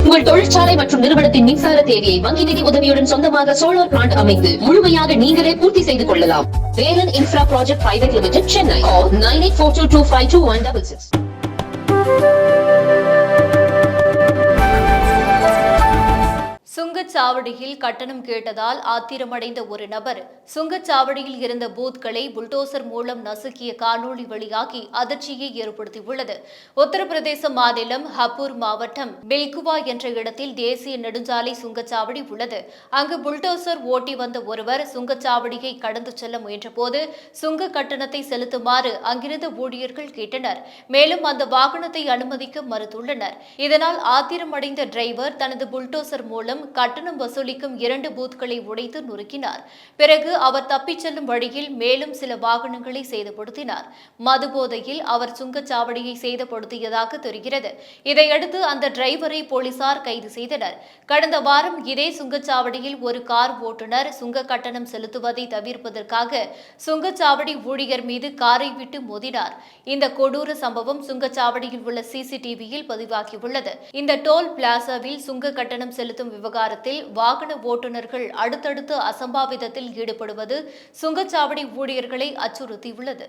உங்கள் தொழிற்சாலை மற்றும் நிறுவனத்தின் மின்சார தேவையை வங்கி நிதி உதவியுடன் சொந்தமாக சோலார் பிளான்ட் அமைத்து முழுமையாக நீங்களே பூர்த்தி செய்து கொள்ளலாம். Velan infra project private limited, Chennai. 9842252166. சுங்கச்சாவடியில் கட்டணம் கேட்டதால் ஆத்திரமடைந்த ஒரு நபர் சுங்கச்சாவடியில் இருந்த பூத்களை புல்டோசர் மூலம் நசுக்கிய காணொலி வெளியாகி அதிர்ச்சியை ஏற்படுத்தியுள்ளது. உத்தரப்பிரதேச மாநிலம் ஹப்பூர் மாவட்டம் பில்குவா என்ற இடத்தில் தேசிய நெடுஞ்சாலை சுங்கச்சாவடி உள்ளது. அங்கு புல்டோசர் ஓட்டி வந்த ஒருவர் சுங்கச்சாவடியை கடந்து செல்ல முயன்றபோது சுங்க கட்டணத்தை செலுத்துமாறு அங்கிருந்த ஊழியர்கள் கேட்டனர். மேலும் அந்த வாகனத்தை அனுமதிக்க மறுத்துள்ளனர். இதனால் ஆத்திரமடைந்த டிரைவர் தனது புல்டோசர் மூலம் கட்டணம் வசூலிக்கும் 2 பூத்களை உடைத்து நொறுக்கினார். பிறகு அவர் தப்பிச் செல்லும் வழியில் மேலும் சில வாகனங்களை சேதப்படுத்தினார். மதுபோதையில் அவர் சுங்கச்சாவடியை சேதப்படுத்தியதாக தெரிகிறது. இதையடுத்து அந்த டிரைவரை போலீசார் கைது செய்தனர். கடந்த வாரம் இதே சுங்கச்சாவடியில் ஒரு கார் ஓட்டுநர் சுங்க கட்டணம் செலுத்துவதை தவிர்ப்பதற்காக சுங்கச்சாவடி ஊழியர் மீது காரை விட்டு மோதினார். இந்த கொடூர சம்பவம் சுங்கச்சாவடியில் உள்ள CCTVயில் பதிவாகியுள்ளது. இந்த டோல் பிளாசாவில் சுங்க கட்டணம் செலுத்தும் விவகாரத்தில் வாகன ஓட்டுநர்கள் அடுத்தடுத்து அசம்பாவிதத்தில் ஈடுபடுவது சுங்கச்சாவடி ஊழியர்களை அச்சுறுத்தியுள்ளது.